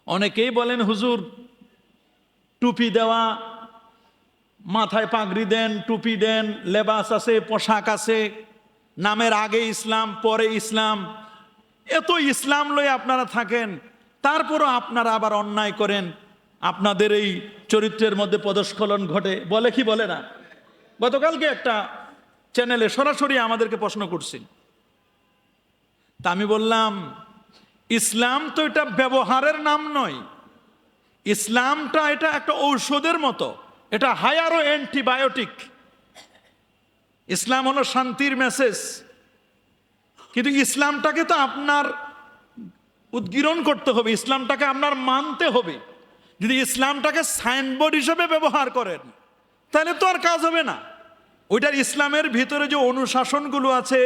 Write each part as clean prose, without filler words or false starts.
অনেকেই বলেন হুজুর টুপি দেওয়া, মাথায় পাগড়ি দেন, টুপি দেন, লেবাস আছে, পোশাক আছে, নামের আগে ইসলাম পরে ইসলাম, এত ইসলাম লয়ে আপনারা থাকেন, তারপরও আপনারা আবার অন্যায় করেন, আপনাদের এই চরিত্রের মধ্যে পদস্খলন ঘটে, বলে কি বলে না? গতকালকে একটা চ্যানেলে সরাসরি আমাদেরকে প্রশ্ন করছিল, তা আমি বললাম ইসলাম তো এটা ব্যবহারের নাম নয়, ইসলামটা এটা একটা ঔষধের মতো, এটা হায়ারো অ্যান্টিবায়োটিক। ইসলাম হলো শান্তির মেসেজ, কিন্তু ইসলামটাকে তো আপনার উদ্গীরণ করতে হবে, ইসলামটাকে আপনার মানতে হবে। যদি ইসলামটাকে সাইনবোর্ড হিসেবে ব্যবহার করেন তাহলে তো আর কাজ হবে না। ওইটার ইসলামের ভিতরে যে অনুশাসনগুলো আছে,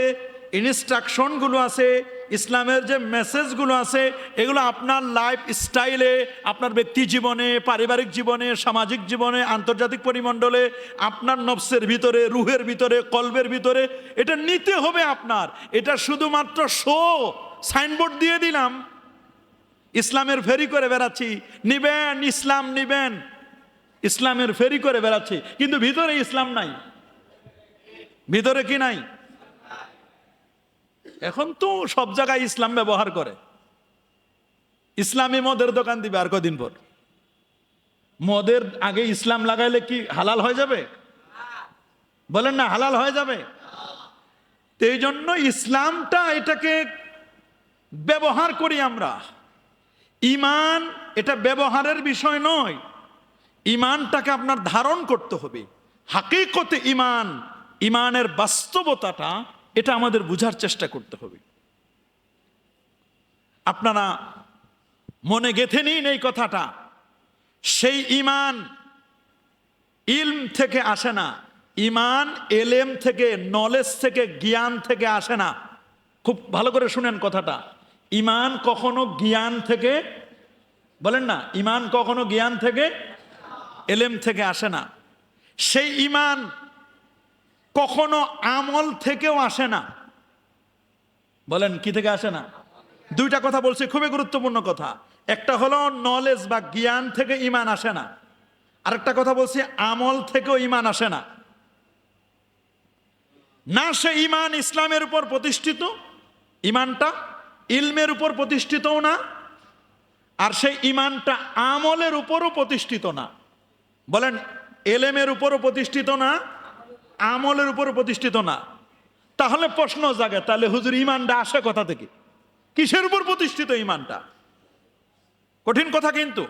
ইনস্ট্রাকশনগুলো আছে, ইসলামের যে মেসেজগুলো আছে, এগুলো আপনার লাইফ স্টাইলে, আপনার ব্যক্তি জীবনে, পারিবারিক জীবনে, সামাজিক জীবনে, আন্তর্জাতিক পরিমণ্ডলে, আপনার নফসের ভিতরে, রুহের ভিতরে, কলবের ভিতরে এটা নিতে হবে আপনার। এটা শুধুমাত্র সাইনবোর্ড দিয়ে দিলাম, ইসলামের ফেরি করে বেড়াচ্ছি, নিবেন ইসলাম নিবেন, ইসলামের ফেরি করে বেড়াচ্ছি, কিন্তু ভিতরে ইসলাম নাই। ভিতরে কি নাই? এখন তো সব জায়গায় ইসলাম ব্যবহার করে। ইসলামী মদের দোকান দিবে আর কদিন পর, মদের আগে ইসলাম লাগাইলে কি হালাল হয়ে যাবে? বলেন না, হালাল হয়ে যাবে? এই জন্য ইসলামটা এটাকে ব্যবহার করি আমরা। ঈমান এটা ব্যবহারের বিষয় নয়, ঈমানটাকে আপনার ধারণ করতে হবে। হাকিকতে ঈমান, ঈমানের বাস্তবতাটা এটা আমাদের বুঝার চেষ্টা করতে হবে। আপনারা মনে গেঁথে নিন এই কথাটা, সেই ঈমান ইলম থেকে আসে না, ঈমান এলেম থেকে, নলেজ থেকে, জ্ঞান থেকে আসে না। খুব ভালো করে শুনেন কথাটা, ঈমান কখনো জ্ঞান থেকে, বলেন না, ঈমান কখনো জ্ঞান থেকে, এলেম থেকে আসে না। সেই ঈমান কখনো আমল থেকেও আসে না। বলেন কি থেকে আসে না? দুইটা কথা বলছি, খুবই গুরুত্বপূর্ণ কথা। একটা হলো নলেজ বা জ্ঞান থেকে ঈমান আসে না, আরেকটা কথা বলছি আমল থেকেও ঈমান আসে না। না সে ঈমান ইসলামের উপর প্রতিষ্ঠিত, ঈমানটা ইলমের উপর প্রতিষ্ঠিতও না, আর সেই ঈমানটা আমলের উপরও প্রতিষ্ঠিত না। বলেন এলেমের উপরও প্রতিষ্ঠিত না, আমলের উপরও প্রতিষ্ঠিত না। তাহলে প্রশ্ন জাগে, তাহলে হুজুর ঈমানটা আসে কোথা থেকে? কিসের উপর প্রতিষ্ঠিত ঈমানটা? কঠিন কথা। কিন্তু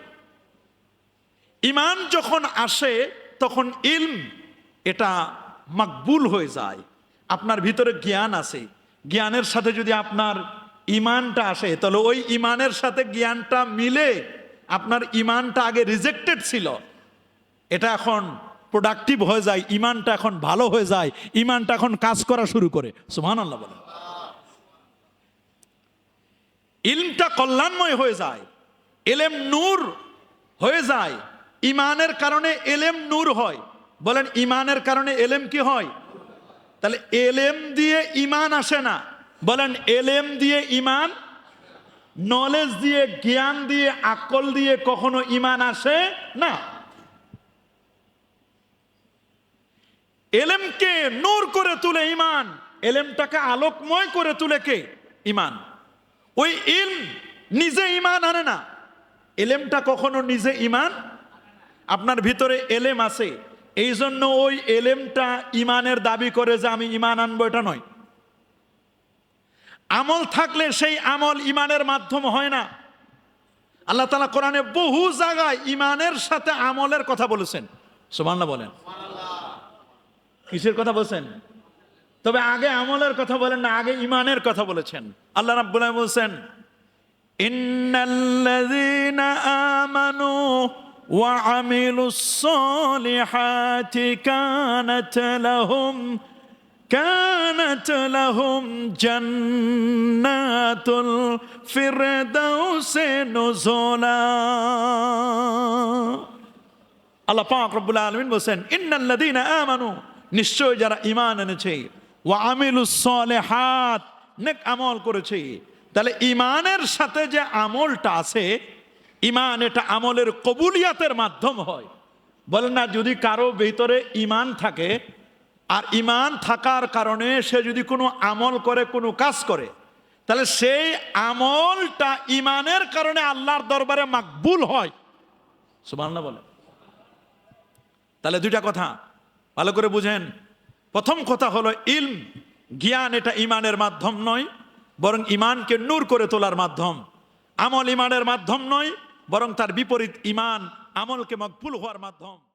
ঈমান যখন আসে তখন ইলম এটা মাকবুল হয়ে যায়। আপনার ভিতরে জ্ঞান আছে, জ্ঞানের সাথে যদি আপনার ঈমানটা আসে, তাহলে ওই ঈমানের সাথে জ্ঞানটা মিলে আপনার ঈমানটা আগে রিজেক্টেড ছিল, এটা এখন প্রোডাক্টিভ হয়ে যায়, ঈমানটা এখন ভালো হয়ে যায়, ঈমানটা এখন কাজ করা শুরু করে। সুবহানাল্লাহ বলেন। ইলমটা কল্যাণময় হয়ে যায়, এলেম নূর হয়ে যায়। ঈমানের কারণে এলেম নূর হয়। বলেন ঈমানের কারণে এলেম কি হয়? তাহলে এলেম দিয়ে ঈমান আসে না। বলেন এলেম দিয়ে ঈমান, নলেজ দিয়ে, জ্ঞান দিয়ে, আকল দিয়ে কখনো ঈমান আসে না। এলেমকে নূর করে তুলে ঈমান, এলেমটাকে আলোকময় করে তুলে কে? ঈমান। ওই ইলম নিজে ঈমান আনে না, এলেমটা কখনো নিজে ঈমান। আপনার ভিতরে এলেম আছে, এই জন্য ওই এলেমটা ঈমানের দাবি করে যে আমি ঈমান আনবো, এটা নয়। আমল থাকলে সেই আমল ঈমানের মাধ্যম হয় না। আল্লাহ তাআলা কোরআনে বহু জায়গায় ঈমানের সাথে আমলের কথা বলেছেন। সুবহানাল্লাহ বলেন। কিসের কথা বলছেন? তবে আগে আমলের কথা বলেন না, আগে ঈমানের কথা বলেছেন। আল্লাহ রাব্বুল আলামিন বলেছেন, ইন্নাল্লাযীনা আমানু ওয়া আমিলুস সলিহাতি কানাত লাহুম জান্নাতুল ফিরদাউসি নুজুলা। আল্লাহ পাক রব্বুল আলামিন বলেন, ইন্নাল্লাযীনা আমানু, নিশ্চয় যারা ঈমান এনেছে, ওয়া আমিলুস সলিহাত, নেক আমল করেছে। তাহলে ঈমানের সাথে যে আমলটা আছে, ইমান এটা আমলের কবুলিয়াতের মাধ্যম হয়। বলেন না, যদি কারো ভিতরে ইমান থাকে আর ইমান থাকার কারণে সে যদি কোনো আমল করে, কোনো কাজ করে, তাহলে সেই আমলটা ইমানের কারণে আল্লাহর দরবারে মাকবুল হয়। সুবহানাল্লাহ বলে। তাহলে দুইটা কথা ভালো করে বুঝেন। প্রথম কথা হলো ইলম, জ্ঞান এটা ইমানের মাধ্যম নয়, বরং ইমানকে নূর করে তোলার মাধ্যম। আমল ইমানের মাধ্যম নয়, বরং তার বিপরীত, ইমান আমলকে মকবুল হওয়ার মাধ্যম।